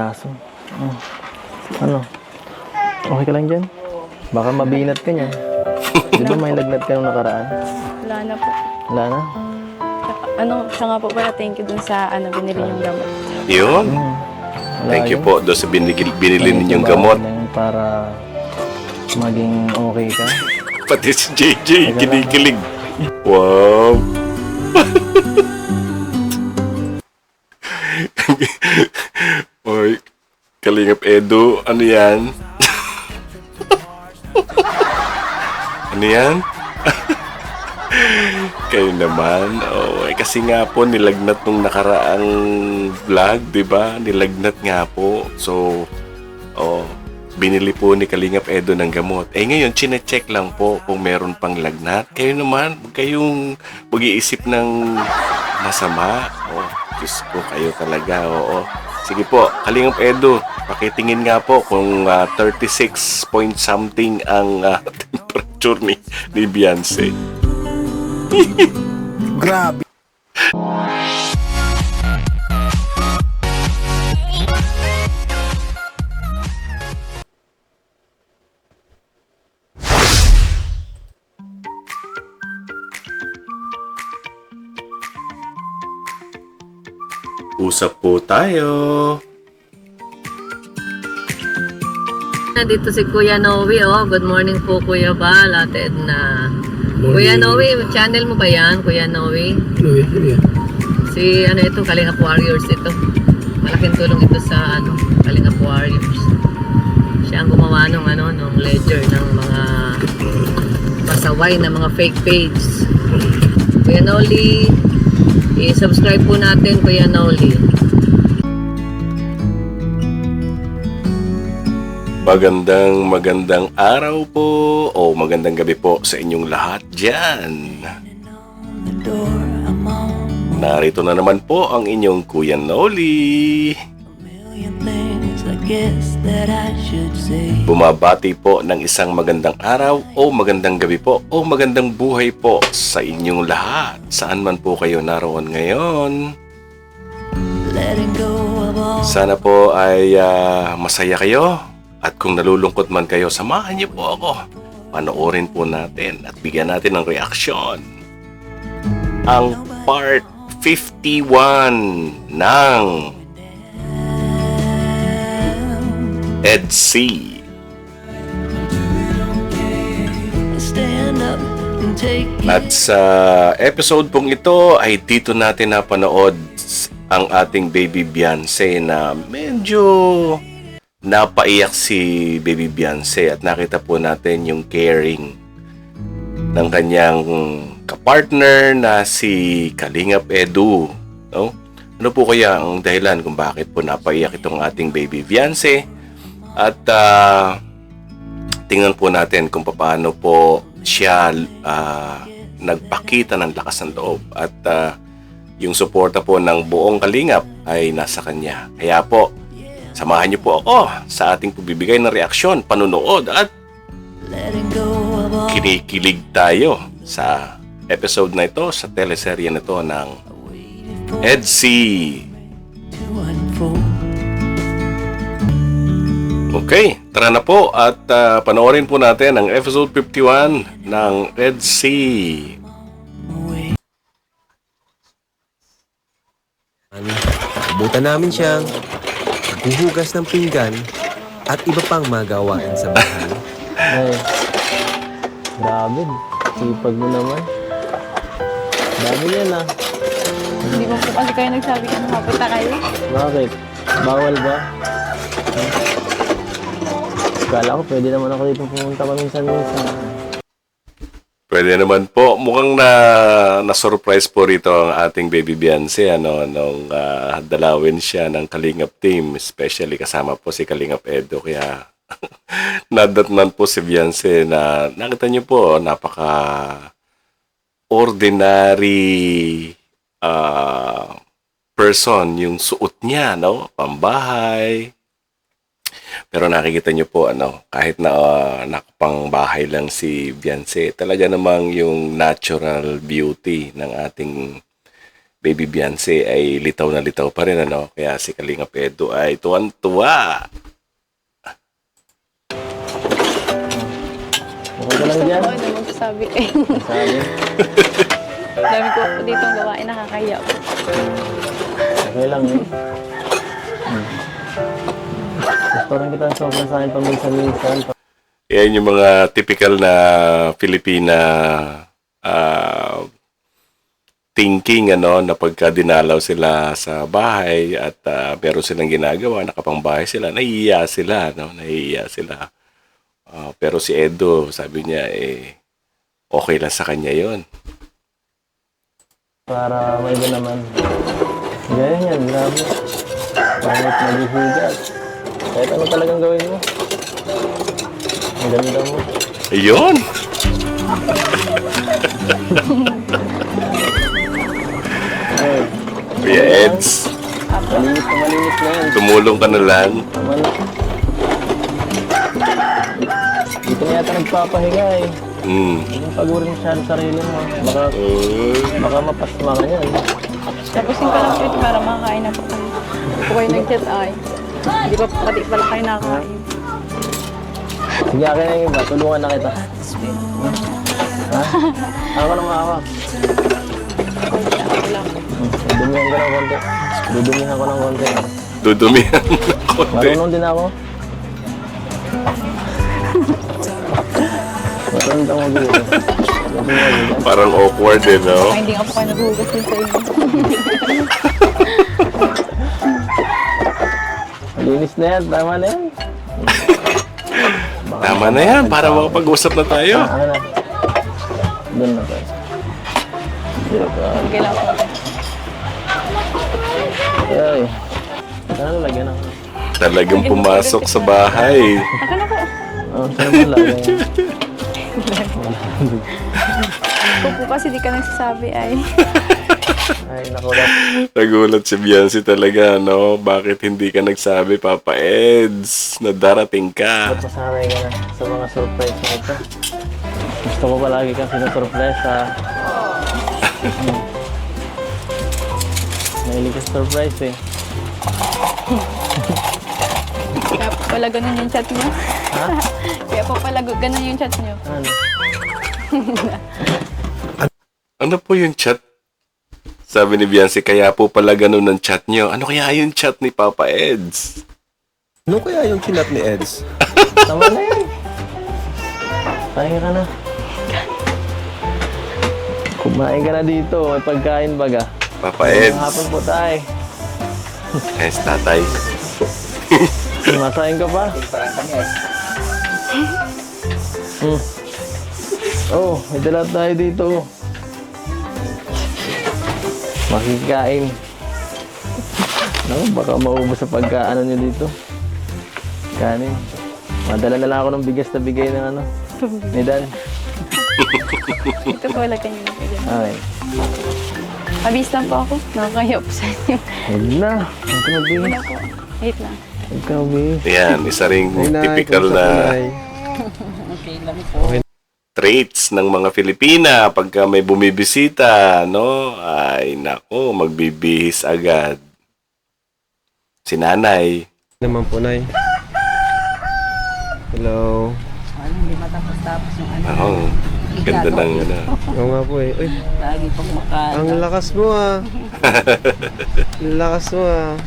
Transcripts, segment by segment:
Aso. Oh. Ano? Okay ka lang dyan? Baka mabinat ka niyan. Di ba may lagnat ka nung nakaraan? Wala na po. Wala na? Siya nga po pala, thank you dun sa binili yung gamot. Yun. Wala Thank you yun. po doon sa binili ninyong Trabaho gamot. na yun para maging okay ka. Pati si JJ, kinikilig. Wow. Oy, Kalingap Edu, ano yan? Ano yan? Kayo naman. Oh, kasi nga po nilagnat nung nakaraang vlog, 'di ba? Nilagnat nga po. So, binili po ni Kalingap Edo ng gamot. Ngayon chine-check lang po kung meron pang lagnat. Kayo naman, huwag kayong mag-iisip ng masama. Oh, Diyos ko, kayo talaga. Oo. Sige po, Kalingap Edo, pakitingin nga po kung 36 point something ang temperature ni Beyonce. Grabe. Usap po tayo. Nandito si Kuya Noe, oh. Good morning po, Kuya Bal, Ate Edna. Kuya Noe, channel mo ba yan, Kuya Noe? Si, ito, Kalingap Warriors ito. Malaking tulong ito sa, Kalingap Warriors. Siya ang gumawa nung ledger ng mga pasaway na mga fake page. Kuya Noli, i-subscribe po natin, Kuya Noli. Magandang araw po o magandang gabi po sa inyong lahat dyan. Narito na naman po ang inyong Kuya Noli. Bumabati po ng isang magandang araw o magandang gabi po o magandang buhay po sa inyong lahat. Saan man po kayo naroon ngayon. Sana po ay masaya kayo. At kung nalulungkot man kayo, samahan niyo po ako. Panoorin po natin at bigyan natin ng reaksyon ang part 51 ng EDC. At sa episode pong ito ay dito natin napanood ang ating baby Beyonce na medyo napaiyak si baby Beyonce at nakita po natin yung caring ng kanyang kapartner na si Kalingap Edu. No? Ano po kaya ang dahilan kung bakit po napaiyak itong ating baby Beyonce? At tingnan po natin kung paano po siya nagpakita ng lakas ng loob at yung suporta po ng buong Kalingap ay nasa kanya. Kaya po, samahan niyo po ako sa ating pagbibigay ng reaksyon, panunood at kinikilig tayo sa episode na ito, sa teleserye na ito ng EDC. Okay, tara na po at panoorin po natin ang episode 51 ng EDC. Abutan namin siyang huhugas ng pinggan at iba pang magawain sa bahay. Ay, grabe. Sipag mo naman. Dami yan ah. Hindi ko po kasi kayo nagsabi na mapunta kayo. Bakit? Bawal ba? Kala ko pwede naman ako dito pumunta paminsan-minsan. Pwede naman po. Mukhang na-surprise po rito ang ating baby Beyonce nung dalawin siya ng Kalingap team, especially kasama po si Kalingap Edo. Kaya nadatnan po si Beyonce na nakita niyo po napaka-ordinary person yung suot niya, no? Pambahay. Pero nakikita niyo po kahit na nakapang bahay lang si Beyonce, talaga namang yung natural beauty ng ating Baby Beyonce ay litaw na litaw pa rin, ano? Kaya si Kalingap Edo ay tuwan-tuwa. Okay ka lang dyan? Oo, na magsasabi eh. Sabi. Dami ko po dito ang gawain, nakakaya po. Okay lang eh. Gusto rin kita sobrang sa akin paminsan-minsan. Yan yung mga typical na Filipina thinking, ano, na pagka dinalaw sila sa bahay at meron silang ginagawa, nakapangbahay sila, nahihiya sila, no? Nahihiya sila. Pero si Edo, sabi niya, okay lang sa kanya yon. Para may iba naman. Ganyan yan, grabe. Pangit maghihigat. Kahit ano talagang gawin mo. Ang ganda mo. Ayun! Ay, Kuya Eds, malinis na yan. tumulong ka na lang. Tama na. Dito na yata nagpapahinga eh. Yung pagurin masyado sarili mo. Baka mapasma ka yan. Tapusin ko lang po ito para makakain na po kayo. Po kayo nag-chat ay. Hindi pa pati pala kayo nakakain. Sige, akin na yung iba. Tulungan na kita. Ha? Ako na makakak. Dudumihan ko ng konti. Dudumihan ko ng konti. Dudumihan ng konti. Marunong din ako. Marunong din ako dito. Parang awkward eh, no? Ay, hindi nga po kayo naghuhugas din sa inyo. Malinis na yan. Tama na yan. Tama na yan, para makapag-usap na tayo. Ano na? Doon na tayo. Dito ka. Okay lang po. Ay. Ano lagyan ako? Talagang pumasok sa bahay. Ako na po. Oh, saan mo lagyan? Kung po kasi di ka nagsasabi ay. Ay, nakulat. Nagulat si Beyonce talaga, no? Bakit hindi ka nagsabi, Papa Eds, na darating ka? Ba't masanay ka na sa mga surprise na ito? Gusto ko palagi kang sinusurpresa. Mahilig ka sa surprise eh. Kaya po pala ganun yung chat niyo. Ha? Kaya po pala ganun yung chat niyo. Ano? Ano po yung chat? Sabi ni Beyonce, kaya po pala ganun ang chat nyo. Ano kaya yung chat ni Papa Eds? Ano kaya yung chinat ni Eds? Tama na yan. Pahinga ka na. Kumain ka na dito. May pagkain baga. Papa Eds. Hapon po tayo. Yes, tatay. Masahin ka pa? Oh, may dala tayo dito. Makikain. Naku, baka maubos sa pagkaano nyo dito. Kanin. Madala na lang ako ng bigas na bigay ng ano. Ni Dan. Ito po wala kayo na po dyan. Okay. Mabis lang po ako. Nakakaya po sa inyo. Huwag na. Huwag ka magbigay. Wala po. Wait lang. Huwag ka magbigay. Yan, isa ring typical na traits ng mga Filipina pagka may bumibisita, no? Ay, nako, magbibihis agad. Si nanay. Naman po, Nay. Hello. Hindi matapos-tapos yung ano. Oo, ganda ng ano. Oo nga po eh. Uy, Lagi pang ang lakas mo ah. Ang lakas mo ah.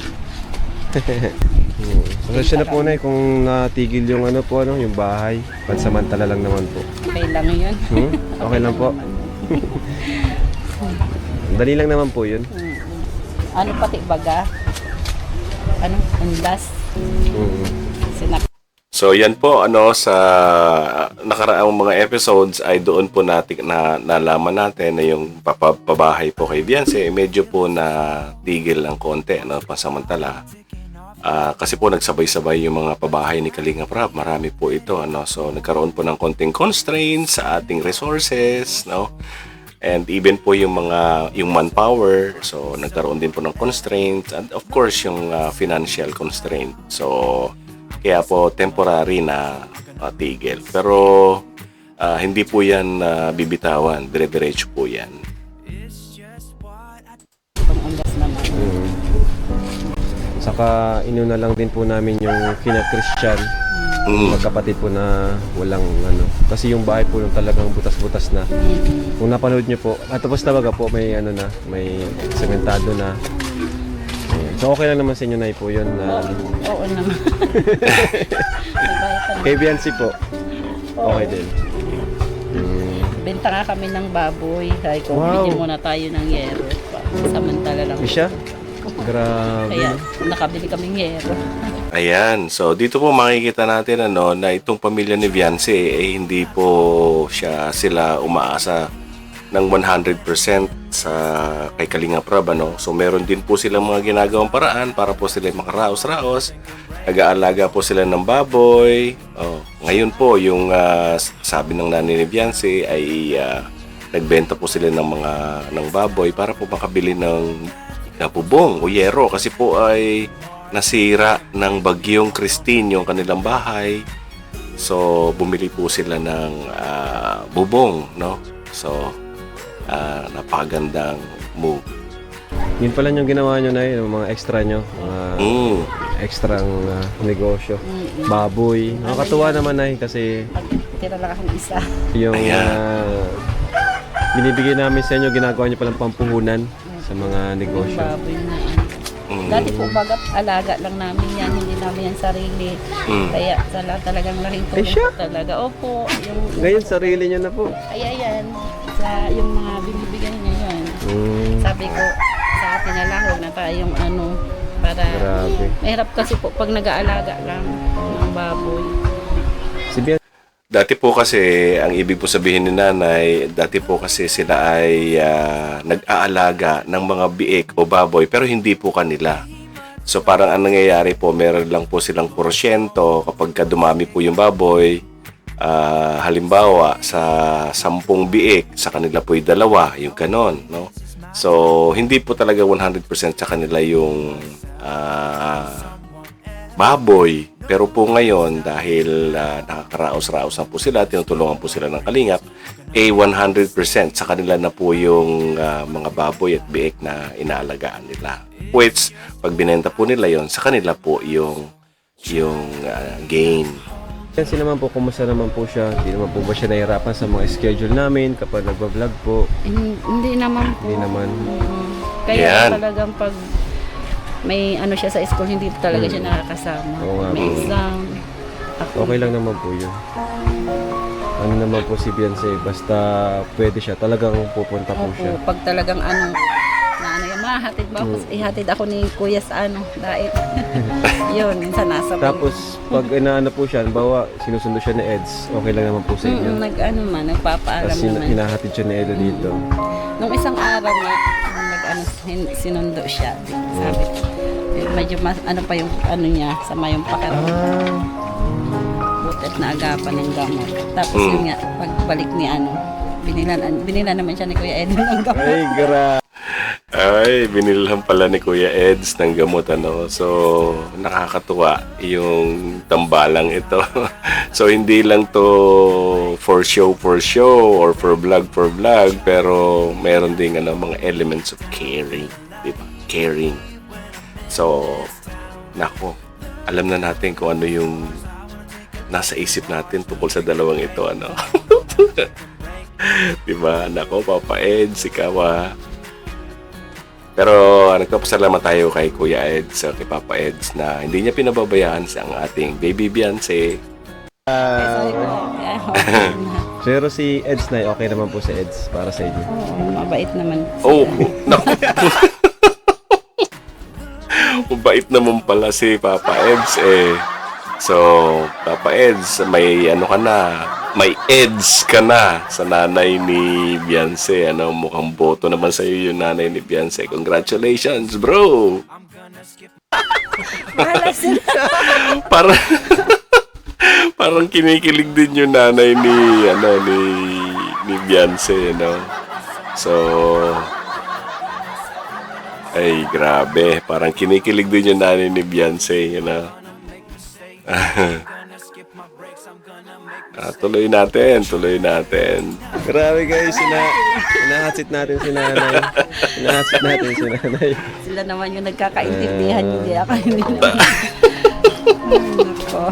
Pasensya na po, Nay, kung natigil yung ano po, ano, yung bahay. Pansamantala lang naman po. Okay lang yun. Okay lang po. Dali lang naman po yun. Ano pati baga? Ano? Undas? Sinak. So yan po, ano, sa nakaraang mga episodes ay doon po natin na nalaman natin na yung pabahay po kay Beyonce medyo po na tigil ng konti, no, pansamantala. Kasi po nagsabay-sabay yung mga pabahay ni Kalingap Rap. Marami po ito, ano. So nagkaroon po ng konting constraints sa ating resources, no. And even po yung manpower, so nagkaroon din po ng constraints, and of course yung financial constraint. So kaya po temporary na tigil. Pero hindi po yan bibitawan, dire-diretso po yan. Saka inuna lang din po namin yung kina Christian, magkapatid po na walang ano. Kasi yung bahay po yung talagang butas-butas na. Kung napanood nyo po, tapos talaga po may ano na, may sementado na. Ayan. So okay lang naman sa inyo na po yun na Oo naman. Nagbayad pa naman. kay Biancy po. Okay din. Benta nga kami ng baboy. Sabi ko, Wow. bigyan muna tayo ng yero. Samantala lang. Siya? Grabe. Kaya nakabili kaming yero. Ayan, so dito po makikita natin ano na itong pamilya ni Viance hindi po sila umaasa ng 100% sa kay Kalingap Rab, ano. So meron din po silang mga ginagawang paraan para po sila makaraos-raos. Nag-aalaga po sila ng baboy. Ngayon po yung sabi ng nanay ni Viance ay nagbenta po sila ng baboy para po makabili ng bubong o yero kasi po ay nasira ng bagyong Christine yung kanilang bahay. So bumili po sila ng bubong, no? So napakagandang move. Yun pala yung ginawa nyo na yun, mga extra nyo, mga extrang negosyo. Baboy. Nakakatuwa naman na kasi Tira lang akong isa. yung Ayan. binibigay namin sa inyo, ginagawa nyo palang pampuhunan sa mga Yung negosyo. baboy na ano. Dati po bagat alaga lang namin yan, hindi namin yan sarili. Kaya talagang laking tulong siya? po talaga. Opo, yung Ngayon, sarili nyo na po. ay ayan, sa yung mga binibigyan niya yan. Sabi ko, sa atin na lang, huwag na tayong ano, para Grabe. mahirap kasi po pag nag-aalaga lang ng baboy. Si Bian, Dati po kasi, ang ibig po sabihin ni nanay, dati po kasi sila ay nag-aalaga ng mga biik o baboy pero hindi po kanila. So parang ang nangyayari po, meron lang po silang porsyento kapag dumami po yung baboy. Halimbawa, sa 10 biik, sa kanila po yung 2, yung ganon, no? So hindi po talaga 100% sa kanila yung baboy. Pero po ngayon, dahil nakakaraos-raos na po sila, tinutulungan po sila ng Kalingap, 100% sa kanila na po yung mga baboy at biik na inaalagaan nila. Which, pag binenta po nila yon sa kanila po yung gain. Biancy naman po, kumusta naman po siya? Hindi naman po ba siya nahihirapan sa mga schedule namin kapag nagbablog po? Hindi naman po. Hindi naman. Kaya Yan. talagang pag may ano siya sa school, hindi talaga siya nakakasama. Oo nga May po. exam. Ako, Okay lang naman po yun. Ano naman po si Biancy, basta pwede siya, talagang pupunta po opo, siya. pag talagang ano, na ano yung mahatid ba ako, ihatid ako ni Kuya sa ano, dahil yun, minsan nasa Tapos, pag inaano po siya, bawa, sinusundo siya ni Eds, okay lang naman po sa inyo. nag-ano man, nagpapaalam Tapos naman. hinahatid siya ni Edo dito. Nung isang araw nga, sinundo siya. Sabi ko, medyo ano pa yung ano niya, sama yung pakiramdam. Butit na agapan ng gamot. Tapos yun nga, pagbalik ni ano, binila naman siya ni Kuya Edwin ng gamot. Ay, Ay, binilhan pala ni Kuya Eds ng gamot, ano. So, nakakatuwa yung tambalang ito. So, hindi lang to for show or for vlog, pero meron ding mga elements of caring, di ba? Caring. So, nako, alam na natin kung ano yung nasa isip natin tungkol sa dalawang ito, ano. Di ba? Nako, Papa Eds, ikaw Pero nagpapasalamat tayo kay Kuya Eds, kay Papa Eds na hindi niya pinababayaan ang ating baby Biancy. Sabi ko, okay na. Pero si Eds na, okay naman po si Eds para sa inyo. Oo, mabait naman. Oh, naku. Mabait naman pala si Papa Eds eh. So, Papa Eds, may may Eds ka na sa nanay ni Biancy. Mukhang boto naman sa iyo yung nanay ni Biancy. Congratulations, bro! Parang parang kinikilig din yung nanay ni Biancy, So, ay, grabe. Parang kinikilig din yung nanay ni Biancy, Tuloy natin, tuloy natin. Grabe guys, hinahatsit natin si nanay. Hinahatsit natin si nanay. Sila naman yung nagkakaintindihan, hindi ako. Hindi naman. Nako.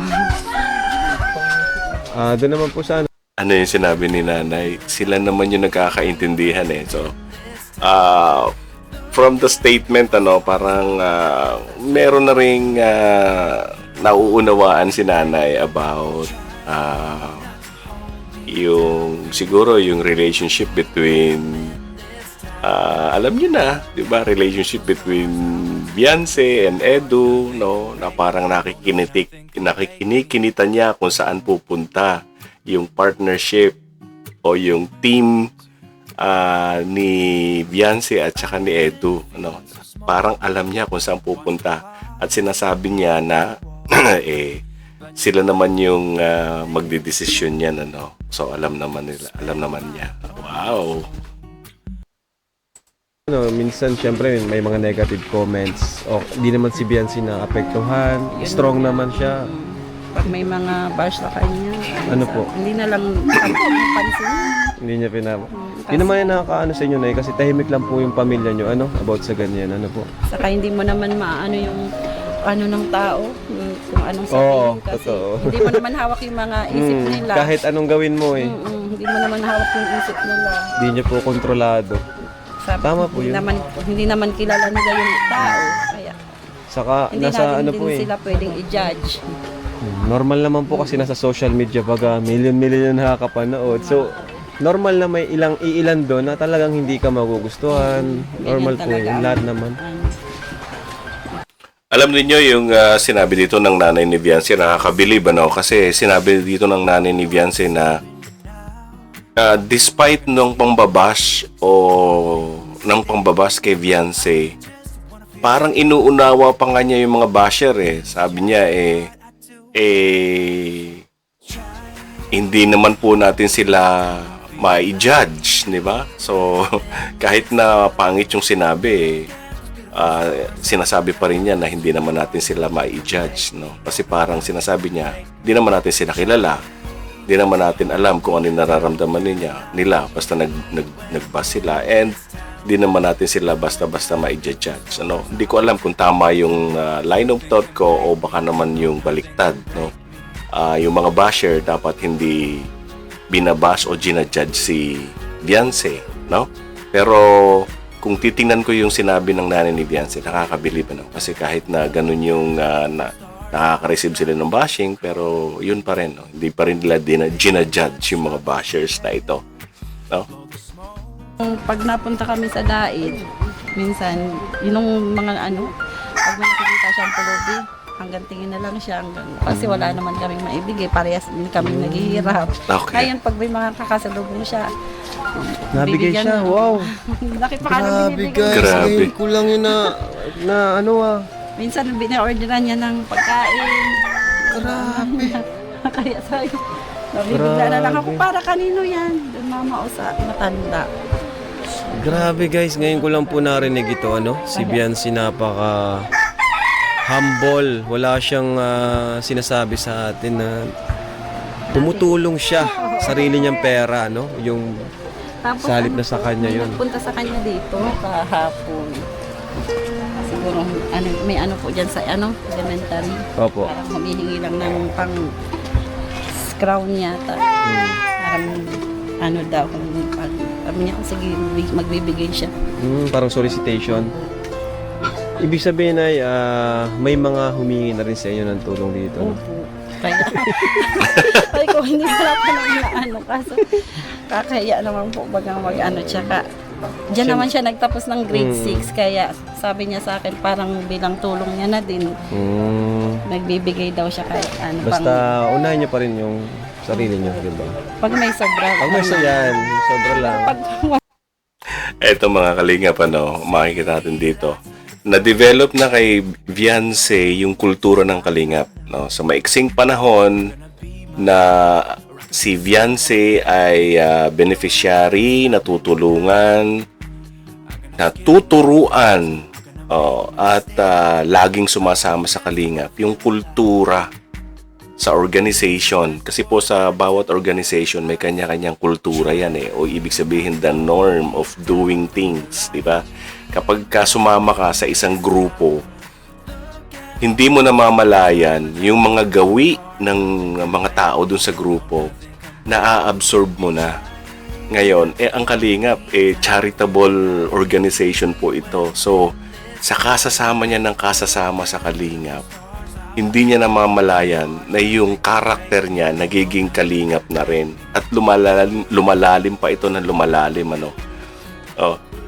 Doon naman po sa Ano yung sinabi ni nanay? Sila naman yung nagkakaintindihan eh. So, from the statement, parang meron na ring nauunawaan si nanay about siguro yung relationship between alam niyo na, 'di ba? Relationship between Beyonce and Edu, no? Na parang nakikinikinitan niya kung saan pupunta yung partnership o yung team ni Beyonce at saka ni Edu, ano? Parang alam niya kung saan pupunta at sinasabi niya na sila naman yung magdidesisyon niyan, ano. So alam naman niya. Wow. minsan syempre may mga negative comments. O hindi naman si Beyonce na apektuhan. Strong naman siya. Pag may mga bash sa kanya, Ano po? hindi na lang pansin. Hindi niya pinapa. Hindi naman yan nakakaano sa inyo na kasi tahimik lang po yung pamilya nyo. Ano? About sa ganyan. Ano po? Saka hindi mo naman maano yung ano ng tao, kung anong Oo, sabihin kasi totoo. hindi mo naman hawak yung mga isip nila. Kahit anong gawin mo eh. Hindi mo naman hawak yung isip nila. Hindi niya po kontrolado. Sabi, Tama po yun. Hindi naman kilala nila yung tao. Kaya Saka hindi nasa natin ano din po eh. sila pwedeng i-judge. Normal naman po kasi nasa social media baga million nakakapanood. So normal na may ilan doon na talagang hindi ka magugustuhan. Normal po yun. Lahat naman. Alam niyo yung sinabi dito ng nanay ni Beyonce, nakakabilib ano, kasi sinabi dito ng nanay ni Beyonce na despite nung pambabash o ng pambabash kay Beyonce, parang inuunawa pa nga niya yung mga basher eh. Sabi niya hindi naman po natin sila ma-judge, di ba? So kahit na pangit yung sinabi sinasabi pa rin niya na hindi naman natin sila ma-judge, no? Kasi parang sinasabi niya, hindi naman natin sila kilala. Hindi naman natin alam kung ano yung nararamdaman nila basta nag-bust sila, and hindi naman natin sila basta-basta ma-judge. Ano? Hindi ko alam kung tama yung line of thought ko o baka naman yung baliktad, no? Yung mga basher dapat hindi binabash o ginajudge si Beyonce, no? Pero kung titingnan ko yung sinabi ng nanay ni Beyonce, nakakabilib ano? Kasi kahit na ganun yung nakaka-receive sila ng bashing, pero yun pa rin, no? Hindi pa rin nila ginajudge yung mga bashers na ito, no? Pag napunta kami sa daid, minsan, yung mga pag may nakikita siyang pulubi, hanggang tingin na lang siya, kasi wala naman kaming maibigay, parehas din kaming naghihirap. Okay. Ngayon, pag may mga kakasalubong siya, Nabigay bibigyan siya. na. Wow. Bakit pa kami Grabe binibigay? guys. Grabe. Ngayon ko lang yun na ano Minsan, bina-orderan niya ng pagkain. Grabe. Kaya sabi, nabibigla na lang ako, para kanino yan? Doon mama o sa matanda. Grabe guys, ngayon ko lang po narinig ito si Beyonce napaka humble. Wala siyang sinasabi sa atin na tumutulong siya, sarili niyang pera, yung Tapos, sa halip na sa kanya yun. Punta sa kanya dito kahapon. Siguro may po diyan sa elementary. Opo. Parang humihingi lang ng pang crown yata. Parang daw kung sabi niya, sige, magbibigay siya. Parang solicitation. Ibig sabihin ay may mga humingi na rin sa inyo ng tulong dito. Opo. Kaya, ay ko hindi wala pa naman kaso kakahiya naman po bagang tsaka diyan naman siya nagtapos ng grade 6, kaya sabi niya sa akin parang bilang tulong niya na din. Nagbibigay daw siya kahit Basta unahin niyo pa rin yung sarili niyo, di ba? pag may sobra. Pag may sayan, sobra lang. Eto mga kalingap, makikita natin dito. Na-develop na kay Beyonce yung kultura ng kalingap, no? Sa maiksing panahon na si Beyonce ay beneficiary, natutulungan, natuturuan, at laging sumasama sa kalingap, yung kultura sa organization. Kasi po sa bawat organization may kanya-kanyang kultura yan eh. O ibig sabihin the norm of doing things, di ba? Kapag sumama ka sa isang grupo, hindi mo namamalayan yung mga gawi ng mga tao dun sa grupo, na-absorb mo na. Ngayon, ang Kalingap, charitable organization po ito. So, sa kasasama niya ng kasasama sa Kalingap, hindi niya namamalayan na yung karakter niya nagiging Kalingap na rin. At lumalalim pa ito ng lumalalim, ano.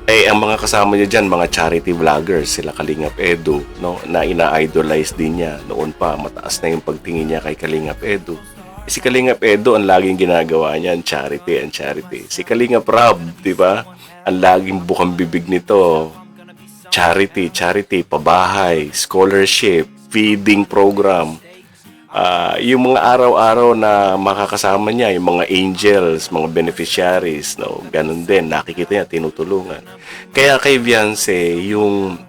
Ang mga kasama niya dyan, mga charity vloggers, sila Kalingap Edu, no, na ina-idolize din niya. Noon pa, mataas na yung pagtingin niya kay Kalingap Edu. Si Kalingap Edu, ang laging ginagawa niya, charity and charity. Si Kalingap Rob, di ba? Ang laging bukang bibig nito, charity, pabahay, scholarship, feeding program. Yung mga araw-araw na makakasama niya, yung mga angels, mga beneficiaries, no, ganun din, nakikita niya, tinutulungan. Kaya kay Viance, yung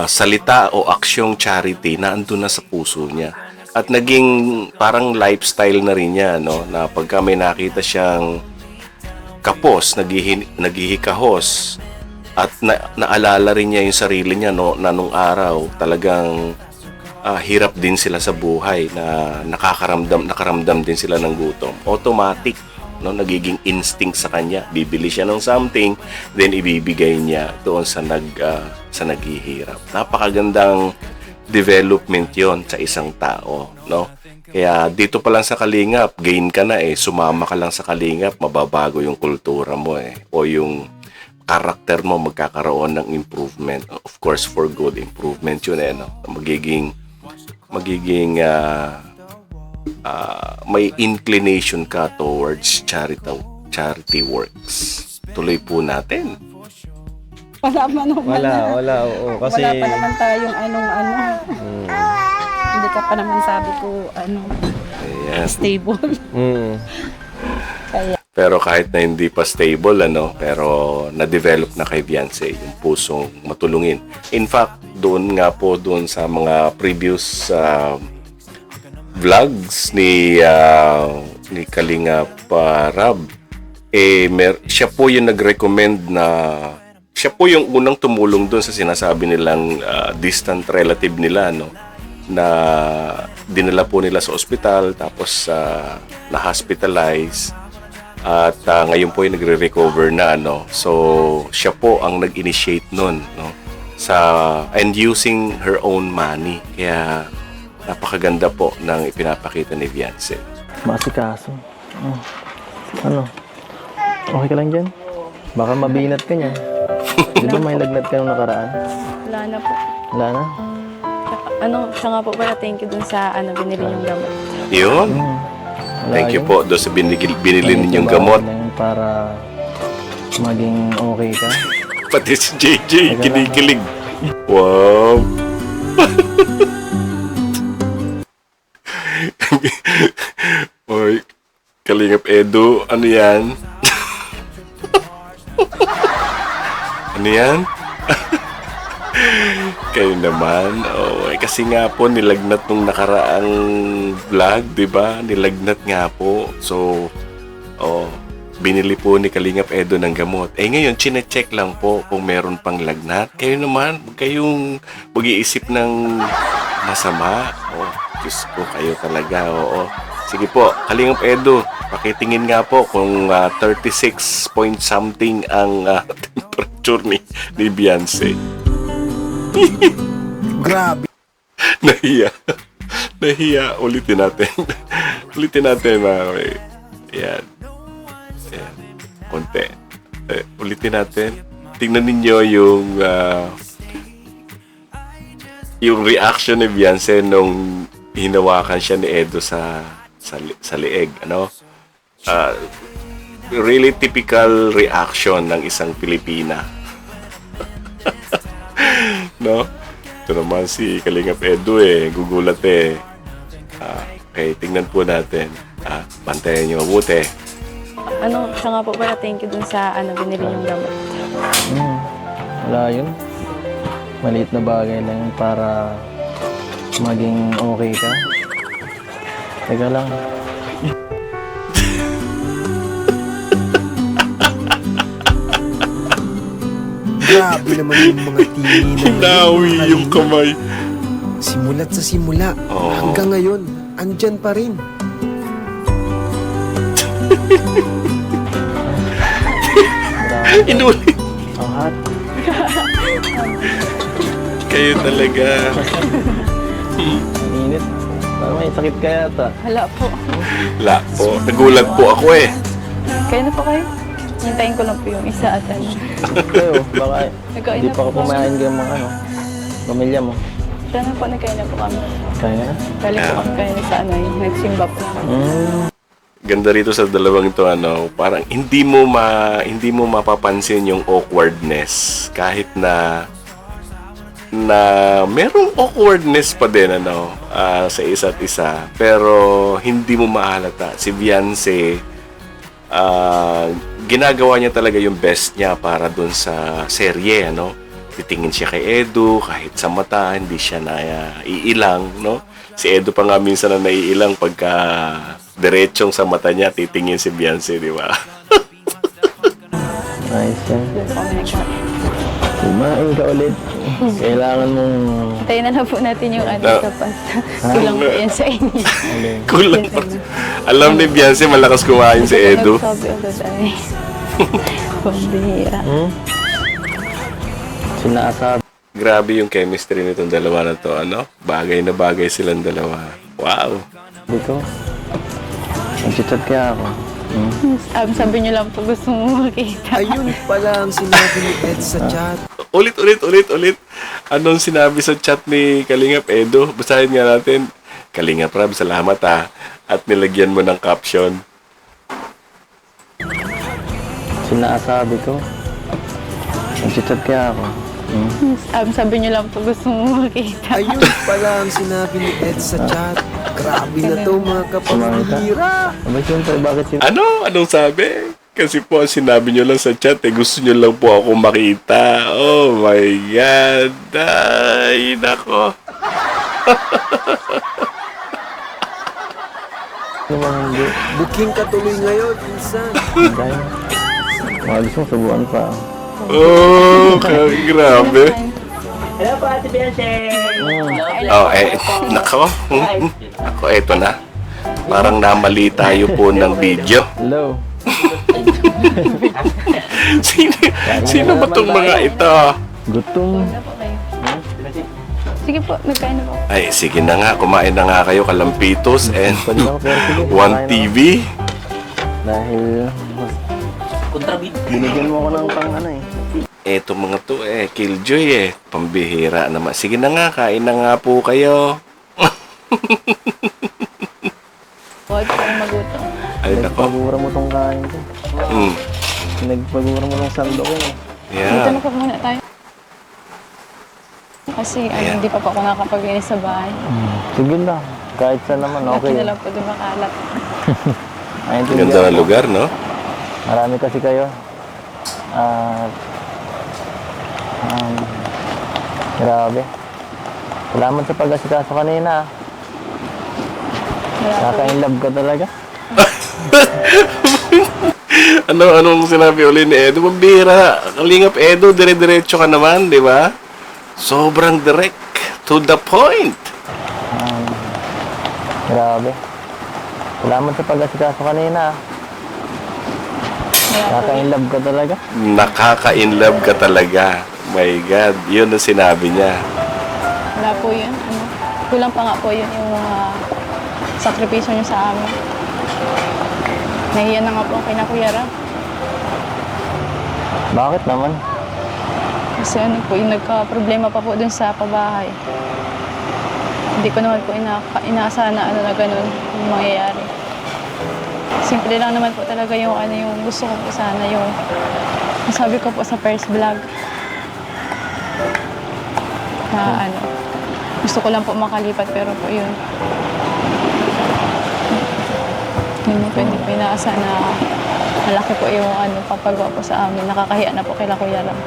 salita o aksyong charity na andun na sa puso niya. At naging parang lifestyle na rin niya, no, na pagka may nakita siyang kapos, naghihikahos, at naalala rin niya yung sarili niya, no, na nung araw talagang hirap din sila sa buhay, na nakaramdam din sila ng gutom. Automatic, no, nagiging instinct sa kanya. Bibili siya ng something, then ibibigay niya doon sa naghihirap. Napakagandang development 'yon sa isang tao, no? Kaya dito pa lang sa Kalingap, gain ka na sumama ka lang sa Kalingap, mababago yung kultura mo o yung karakter mo magkakaroon ng improvement. Of course, for good improvement yun no? Magiging may inclination ka towards charity works. Tuloy po natin. Wala pa naman. Wala, oo. Kasi, Wala pa naman tayong Hindi ka pa naman sabi ko, Ayan. stable. Kaya, Pero kahit na hindi pa stable, pero na-develop na kay Viance yung pusong matulungin. In fact, doon sa mga previous vlogs ni Kalingap Rab, siya po yung nag-recommend na siya po yung unang tumulong doon sa sinasabi nilang distant relative nila, no, na dinala po nila sa ospital, tapos na-hospitalize. At ngayon po ay nagre-recover na, so siya po ang nag-initiate nun, no, and using her own money. Kaya napakaganda po ng ipinapakita ni Viance. Masikaso. Ano? Okay ka lang dyan? Baka mabinat ka niyan. Di ba may lagnat ka nung nakaraan? Wala na po. Wala na? Siya nga po pala, thank you dun sa binili niyong gamot. Yun. Wala Thank you yun. po doon sa binili ninyong gamot. Para maging okay ka. Pati si JJ, kinikilig. Wow. Oy, Kalingap Edu, ano yan? Ano yan? Kayo naman. Kasi nga po nilagnat nung nakaraang vlog, 'di ba? Nilagnat nga po. So, binili po ni Kalingap Edu ng gamot. Ngayon chine-check lang po kung meron pang lagnat. Kayo naman, huwag kayong mag-iisip ng masama. Diyos ko, kayo talaga. Sige po, Kalingap Edu, pakitingin nga po kung 36 point something ang temperature ni Viance. Grabe. Nahiya. Ulitin natin. Mga kaway. Ayan. Konti. Ulitin natin. Tingnan ninyo yung reaction ni Viance nung hinawakan siya ni Edu sa leeg. Really typical reaction ng isang Pilipina. No? Ito naman si Kalingap Edu gugulat okay, tingnan po natin. Bantayan niyo mabuti. Siya nga po pala, thank you dun sa binili niyong gamot. Wala yun. Maliit na bagay lang para maging okay ka. Teka lang. Grabe naman yung mga tingin na Nawi yung kamay. simula't sa simula. Oo. Hanggang ngayon, andyan pa rin. Inulit. Ang hot. Kayo talaga. Ang init. Parang may sakit ka yata. Hala po. La po. Nagulat po ako eh. Kaya na po kayo? Hintayin ko lang po yung isa at ano. Kayo, baka Nagkain hindi na pa po ka kumain ka mga ano, pamilya mo. Siya na po, nagkain na po kami. Kaya na? Galing po kami kayo sa ano, nagsimba po. Ganda rito sa dalawang ito, ano, parang hindi mo mapapansin yung awkwardness kahit na merong awkwardness pa din ano sa isa't isa, pero hindi mo mahalata. Si Beyonce, ginagawa niya talaga yung best niya para dun sa serye, ano. Titingin siya kay Edu, kahit sa mata hindi siya iilang, no. Si Edu pa nga minsan na naiilang pagka diretsong sa mata niya titingin si Beyonce, di ba? Nice yan. Doon po kami nagkain. Kumain ka ulit. Kailangan mong... Hintayin na lang po natin yung ano Na- sa pasta. Kulang po yan sa inyo. Kulang pa. Alam ni Beyonce, malakas kumain si Edu. Sabi agad ay. Pambihira. Sinasabi. Grabe yung chemistry nitong dalawa na to, ano? Bagay na bagay silang dalawa. Wow! Ko. Nag-chat kaya ako. Sabi niyo lang po gusto mo makita. Ayun pala ang sinabi ni Ed sa chat. Ulit. Anong sinabi sa chat ni Kalingap Edo? Basahin nga natin. Kalingap Rab, salamat ha. At nilagyan mo ng caption. Sinasabi ko. Nag-chat kaya ako. Sabi niyo lang po gusto mo makita. Ayun pala ang sinabi ni Ed sa chat. Grabe na to mga kapambihira. Aba, siyempre, bakit si... Ano? Anong sabi? Kasi po, sinabi nyo lang sa chat, gusto nyo lang po ako makita. Oh my God! Ay, nako. Naman hindi. Booking ka tuloy ngayon, insan. Kaya. Mga gusto mo subuan pa. Oh, grabe. Oh, nako. Ako, eto na. Parang namali tayo po ng video. Hello. Sino ba tong mga ito? Gutom. Sige po, nagkain na po. Ay, sige na nga. Kumain na nga kayo, Kalampitos and Pwede ako, pero sige. One kumain TV. Dahil... Binigyan mo ako ng pang ano eh. Eto mga to killjoy pambihira naman. Sige na nga, kain na nga po kayo. Huwag po kayong magutom. Ay nako. Nagpagura mo tong kain ko. Nagpagura mo tong sandok ko eh. Dito Yeah. na po muna tayo. Kasi hindi pa po ako nakapag-inis sa bahay. Sige lang. Kahit saan naman, Okay okay. na lang po dumakalat. Ayun, Ganda ng lugar, no? Marami kasi kayo. At... grabe. Salamat sa pag-asikaso kanina. Kaka-inlove ka talaga. Anong sinabi uli ni Edo? Mabira. Kalingap Edo, dire-diretso ka naman, di ba? Sobrang direct. To the point. Grabe. Salamat sa pag-asikaso kanina. Kaka-inlove ka talaga. Nakaka-inlove ka talaga. My God, yun ang sinabi niya. Wala po yun. Kulang pa nga po yun yung mga sakripisyo niyo sa amin. Nahiya na nga po kay na Kuya Ra. Bakit naman? Kasi po, yung nagka-problema pa po dun sa pabahay. Hindi ko naman po inaasahan na na ganun yung mangyayari. Simple lang naman po talaga yung yung gusto ko po sana yung sabi ko po sa first vlog. Na gusto ko lang po makalipat pero po yun. Hindi po inaasahan na malaki po yung papagawa po sa amin. Nakakahiya na po kay Kuya Ram.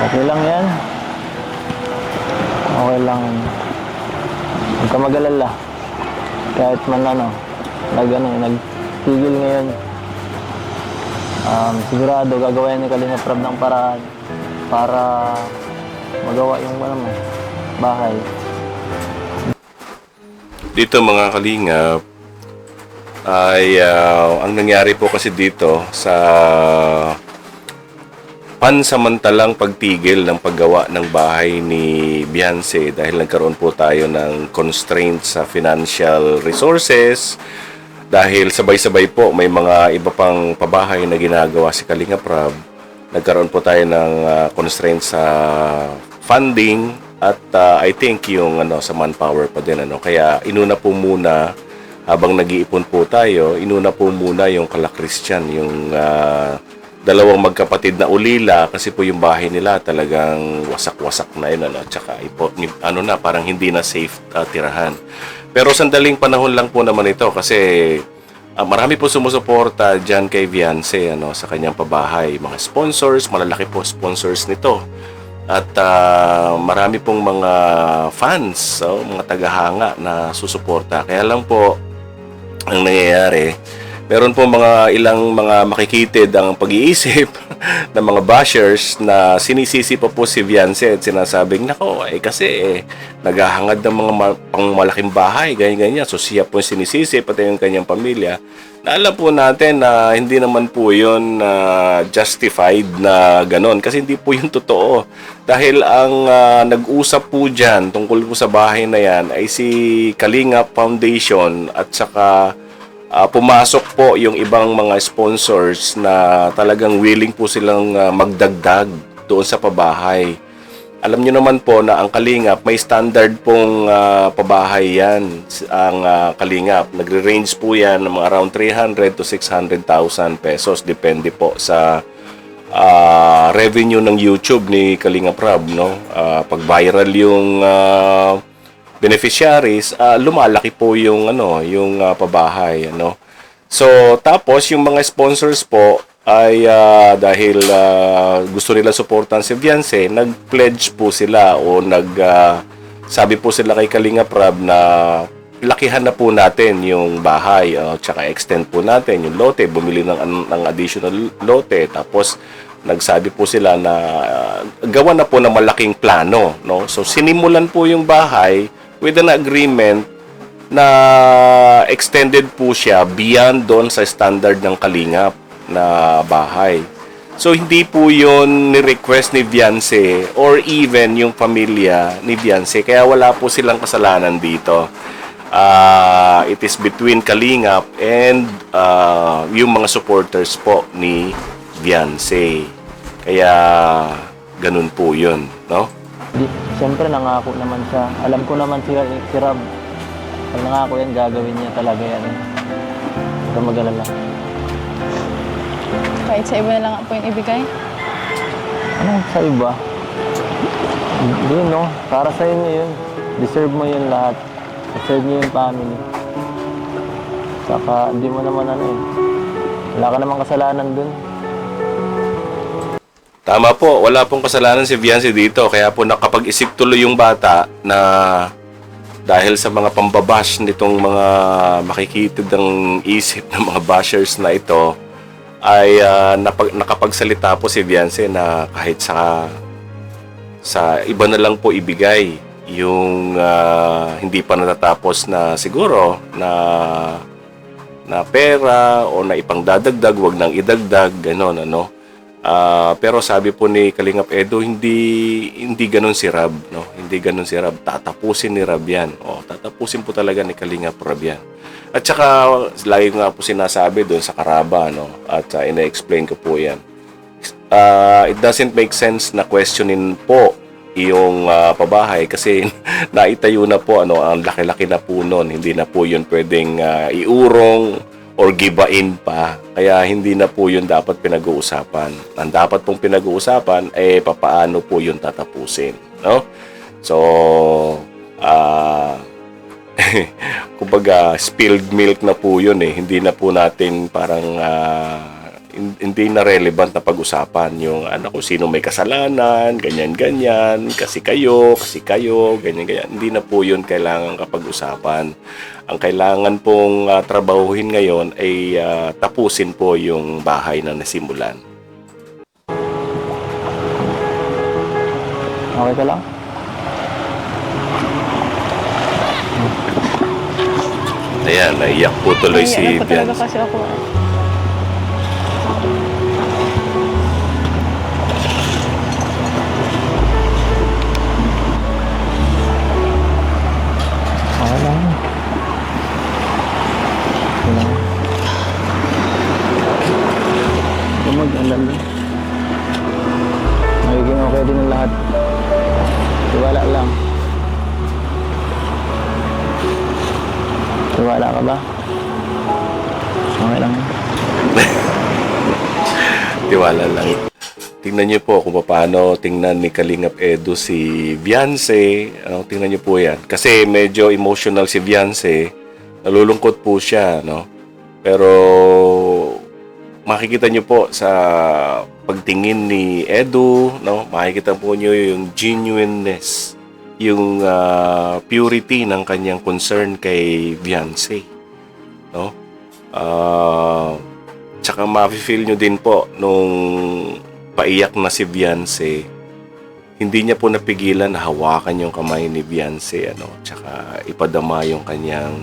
Okay lang yan. Okay lang. Huwag ka mag-alala. Kahit man nagtigil ngayon. Sigurado gagawa ni Kalinga Prab ng paraan para magawa yung bahay. Dito mga kalingap, ay ang nangyari po kasi dito sa pansamantalang pagtigil ng paggawa ng bahay ni Beyonce dahil nagkaroon po tayo ng constraints sa financial resources, dahil sabay-sabay po may mga iba pang pabahay na ginagawa si Kalinga Prab, nagkaroon po tayo ng constraints sa funding at I think yung sa manpower pa din kaya inuna po muna, habang nag-iipon po tayo, inuna po muna yung kala Christian, yung dalawang magkapatid na ulila, kasi po yung bahay nila talagang wasak-wasak na yun, tsaka parang hindi na safe tirahan. Pero sandaling panahon lang po naman ito kasi marami po sumusuporta dyan kay Beyonce sa kanyang pabahay. Mga sponsors, malalaki po sponsors nito. At marami pong mga fans, mga tagahanga na susuporta. Kaya lang po, ang nangyayari, meron po ilang mga makikitid ang pag-iisip ng mga bashers na sinisisi pa po si Beyonce at sinasabing, nako, kasi naghahangad ng mga pangmalaking bahay, ganyan-ganyan. So siya po sinisisi, pati yung kanyang pamilya. Na alam po natin na hindi naman po yun justified na ganon. Kasi hindi po yun totoo. Dahil ang nag-usap po dyan tungkol po sa bahay na yan ay si Kalinga Foundation at saka pumasok po yung ibang mga sponsors na talagang willing po silang magdagdag doon sa pabahay. Alam nyo naman po na ang Kalingap, may standard pong pabahay yan. Ang Kalingap, nagre-range po yan ng mga around 300 to 600,000 pesos. Depende po sa revenue ng YouTube ni Kalinga Prab. Pag viral yung beneficiaries, lumalaki po yung pabahay. So, tapos yung mga sponsors po ay dahil gusto nila suportan si Beyonce, nag-pledge po sila o sabi po sila kay Kalinga Prab na lakihan na po natin yung bahay, tsaka extend po natin yung lote, bumili ng additional lote, tapos nagsabi po sila na gawa na po ng malaking plano. So, sinimulan po yung bahay with an agreement na extended po siya beyond doon sa standard ng Kalingap na bahay. So, hindi po yun ni-request ni Beyonce or even yung pamilya ni Beyonce. Kaya wala po silang kasalanan dito. It is between Kalingap and yung mga supporters po ni Beyonce. Kaya ganun po yun, Siyempre nangako naman siya. Alam ko naman si Rob. Pag nangako yan, gagawin niya talaga yan. Huwag ka mag-alala. Kahit sa iba na lang po yung ibigay. Ano sa iba? Hindi, para sa inyo yun. Deserve mo yun lahat. Deserve niyo yung family. Saka hindi mo naman wala ka namang kasalanan dun. Tama po, wala pong kasalanan si Beyonce dito. Kaya po nakapag-isip tuloy yung bata na dahil sa mga pambabash nitong mga makikitid ng isip ng mga bashers na ito, ay nakapagsalita po si Beyonce na kahit sa iba na lang po ibigay yung hindi pa natatapos na siguro na pera o na ipangdadagdag, wag nang idagdag, gano'n, pero sabi po ni Kalingap Edo, hindi ganoon si Rab, Hindi ganoon si Rab. Tatapusin ni Rab yan. Tatapusin po talaga ni Kalingap Rab yan. At saka, lagi ko nga po sinasabi doon sa Karaba, At ina-explain ko po yan. It doesn't make sense na questionin po yung pabahay kasi naitayo na po, ang laki-laki na po noon. Hindi na po yun pwedeng iurong or gibain pa. Kaya hindi na po yun dapat pinag-uusapan. Ang dapat pong pinag-uusapan ay papaano po yun tatapusin. So, kumbaga, spilled milk na po yun. Hindi na po natin parang hindi na relevant na pag-usapan yung kung sino may kasalanan, ganyan-ganyan, kasi kayo, ganyan-ganyan. Hindi na po yun kailangan kapag-usapan. Ang kailangan pong trabahuhin ngayon ay tapusin po yung bahay na nasimulan. Okay ka lang? Ayan, naiyak po tuloy si Naiiyak po talaga Bianca. kasi ako. Okay lang. Okay lang. Huwag mag-alala. Magiging okay din ang lahat. Tiwala lang. Tiwala ka ba? Okay lang. Tiwala lang. Tingnan niyo po kung paano tingnan ni Kalingap Edu si Viance. Tingnan niyo po yan. Kasi medyo emotional si Viance. Nalulungkot po siya, no? Pero makikita niyo po sa pagtingin ni Edu, no? Makikita po niyo yung genuineness, yung purity ng kanyang concern kay Viance, no? Tsaka ma-feel nyo din po nung paiyak na si Viance, hindi niya po napigilan na hawakan yung kamay ni Viance, tsaka ipadama yung kanyang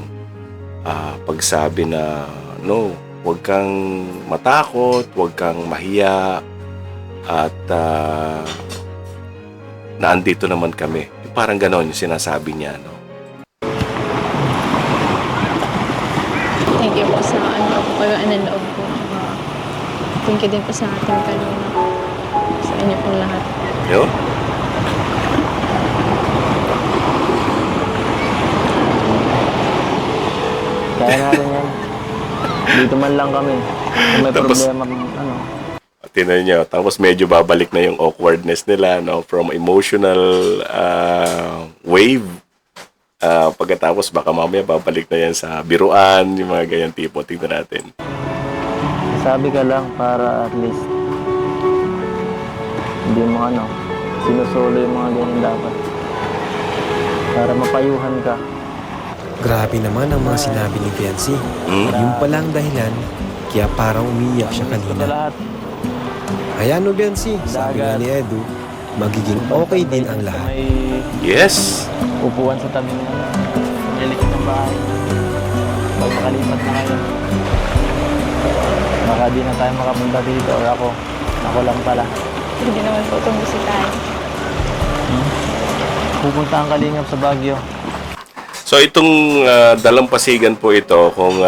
pagsabi na no, huwag kang matakot, huwag kang mahiya, at naandito naman kami. Parang ganon yung sinasabi niya, no? Thank you po sa loob po. Thank you din po sa ating kalina. Sa inyo pong lahat. Yo? Kaya natin yan. Dito man lang kami. Kung may Tapos- problema, Tingnan niyo, tapos medyo babalik na yung awkwardness nila, no? From emotional wave. Pagkatapos baka mamaya babalik na yan sa biruan, yung mga ganyan tipo. Tingnan natin. sabi ka lang para at least hindi mo sinusolo yung mga ganyan dapat. Para mapayuhan ka. Grabe naman ang mga sinabi ni Viancy. Yung palang dahilan, kaya parang umiyak siya Sa kanina. lahat. Ayan o Viancy, sabi nga ni Edu, magiging okay din ang lahat. May Yes! upuan sa tabi ng may likod ng bahay. Pag makalipat na kayo, baka di na tayo makapunta dito or ako lang pala. Hindi naman po itong bisitahin. Pupunta ang Kalingap sa Baguio. So itong dalampasigan po ito, kung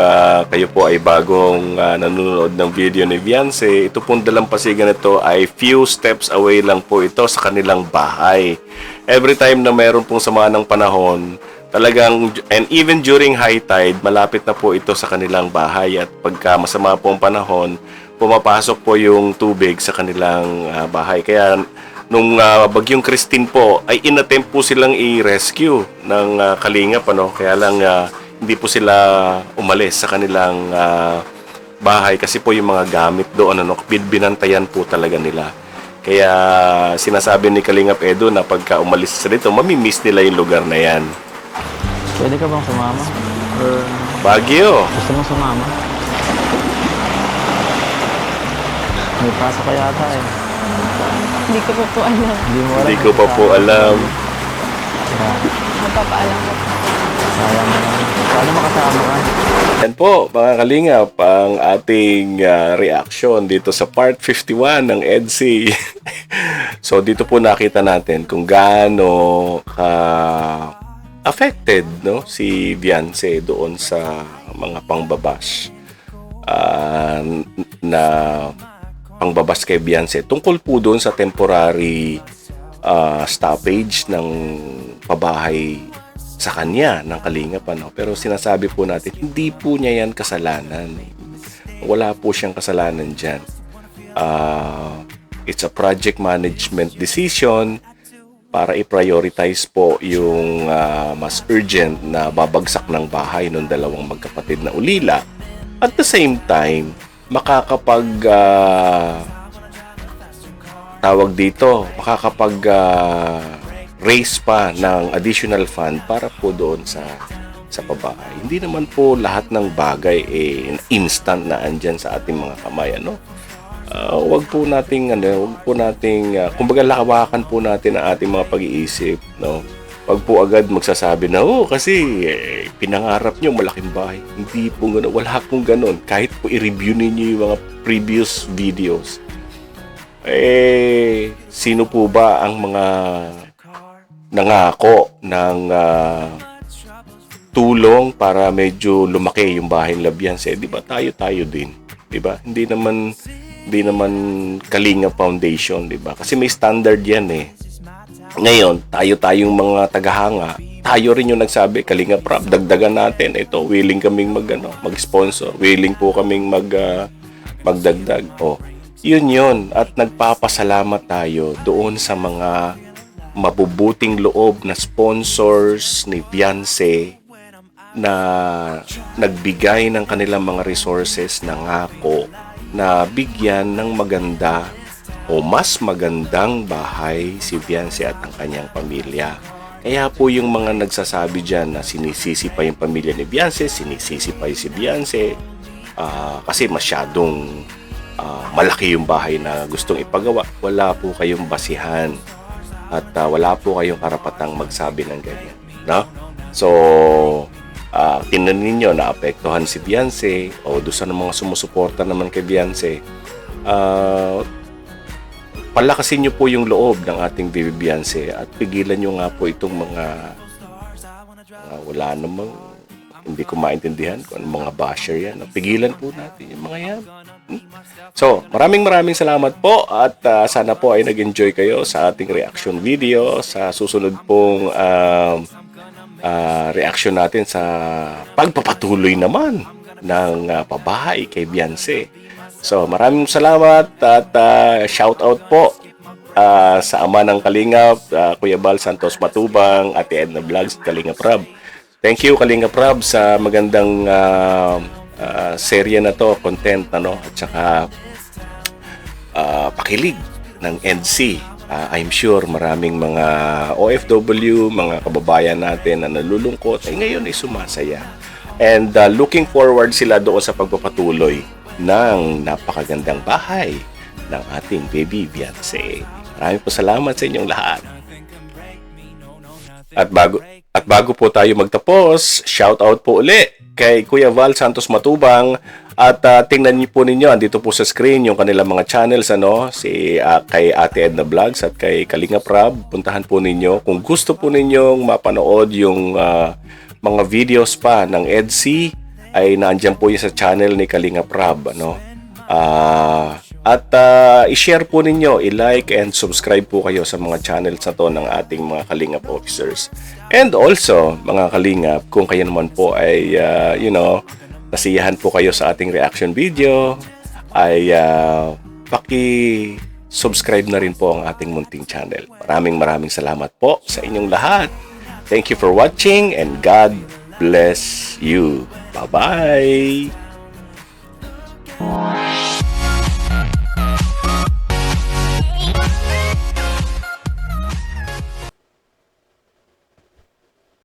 kayo po ay bagong nanonood ng video ni Viance, ito pong dalampasigan ito ay few steps away lang po ito sa kanilang bahay. Every time na meron pong sama ng panahon, talagang, and even during high tide, malapit na po ito sa kanilang bahay. At pagka masama po ang panahon, pumapasok po yung tubig sa kanilang bahay. Kaya nung bagyong Christine po ay inattempt po silang i-rescue ng Kalingap, kaya lang hindi po sila umalis sa kanilang bahay kasi po yung mga gamit doon binantayan po talaga nila. Kaya sinasabi ni Kalingap Edu na pagka umalis sila dito, mamimiss nila yung lugar na yan. Pwede ka bang sumama? Or Baguio! gusto mong sumama? May pasok ka yata eh. Hindi ko po alam. Hindi ko pa po alam. Magpapaalam ko. Sayang mo naman. Sana makasama ka. Yan po, mga Kalingap, ang ating reaction dito sa part 51 ng EDSI. So, dito po nakita natin kung gaano affected si Viance doon sa mga pangbabash na pangbabas kay Viance tungkol po doon sa temporary stoppage ng pabahay sa kanya ng Kalingap, pero sinasabi po natin hindi po niya yan kasalanan, wala po siyang kasalanan dyan. It's a project management decision para i-prioritize po yung mas urgent na babagsak ng bahay ng dalawang magkapatid na ulila. At the same time, makakapag tawag dito, makakapag raise pa ng additional fund para po doon sa pabahay. Hindi naman po lahat ng bagay instant na andyan sa ating mga kamay, ano? Wag po nating kumbaga lakawakan po natin ang ating mga pag-iisip, no? Wag po agad magsasabi na, kasi pinangarap nyo malaking bahay. Hindi po gano'n. Wala pong gano'n. Kahit po i-review ninyo yung mga previous videos. Sino po ba ang mga nangako ng tulong para medyo lumaki yung bahay ng Labianse? Di ba tayo din? Di ba? Hindi naman Kalinga Foundation, di ba? Kasi may standard yan eh. Ngayon, tayong mga tagahanga, tayo rin yung nagsabi, Kalinga Prab, dagdagan natin. Ito, willing kaming mag-sponsor. Willing po kaming magdagdag. Yun. At nagpapasalamat tayo doon sa mga mabubuting loob na sponsors ni Vianse na nagbigay ng kanilang mga resources na ngako na bigyan ng maganda o mas magandang bahay si Vianse at ang kanyang pamilya. Kaya po yung mga nagsasabi dyan na sinisisi pa yung pamilya ni Vianse, sinisisi pa si Vianse, kasi masyadong malaki yung bahay na gustong ipagawa. Wala po kayong basihan at wala po kayong karapatang magsabi ng ganyan, no? So, tingnan ninyo na apektuhan si Vianse o doon sa mga sumusuporta naman kay Vianse. Palakasin nyo po yung loob ng ating baby Vianse at pigilan nyo nga po itong mga wala namang hindi ko maintindihan kung anong mga basher yan. Pigilan po natin yung mga yan. So, maraming salamat po at sana po ay nag-enjoy kayo sa ating reaction video sa susunod pong reaction natin sa pagpapatuloy naman ng pabahay kay Vianse. So, maraming salamat at shout out po sa ama ng Kalingap, Kuya Bal Santos Matubang, Ate Edna Vlogs, Kalingap Rab. Thank you Kalingap Rab sa magandang serye na to, content at saka pakilig ng NC. I'm sure maraming mga OFW, mga kababayan natin na nalulungkot ay ngayon ay sumasaya. And looking forward sila doon sa pagpapatuloy ng napakagandang bahay ng ating baby Vianse. Maraming po salamat sa inyong lahat. At bago po tayo magtapos, shout out po uli kay Kuya Val Santos Matubang at tingnan niyo po ninyo, andito po sa screen yung kanilang mga channels kay Ate Edna Vlogs at kay Kalinga Prab. Puntahan po ninyo kung gusto po ninyong mapanood yung mga videos pa ng EDC ay nandiyan po yung sa channel ni Kalinga Prab, at i-share po ninyo, i-like and subscribe po kayo sa mga channels na to ng ating mga Kalingap officers. And also, mga Kalingap, kung kayo naman po ay nasiyahan po kayo sa ating reaction video, ay paki-subscribe na rin po ang ating munting channel. Maraming salamat po sa inyong lahat. Thank you for watching and God bless you. Bye-bye!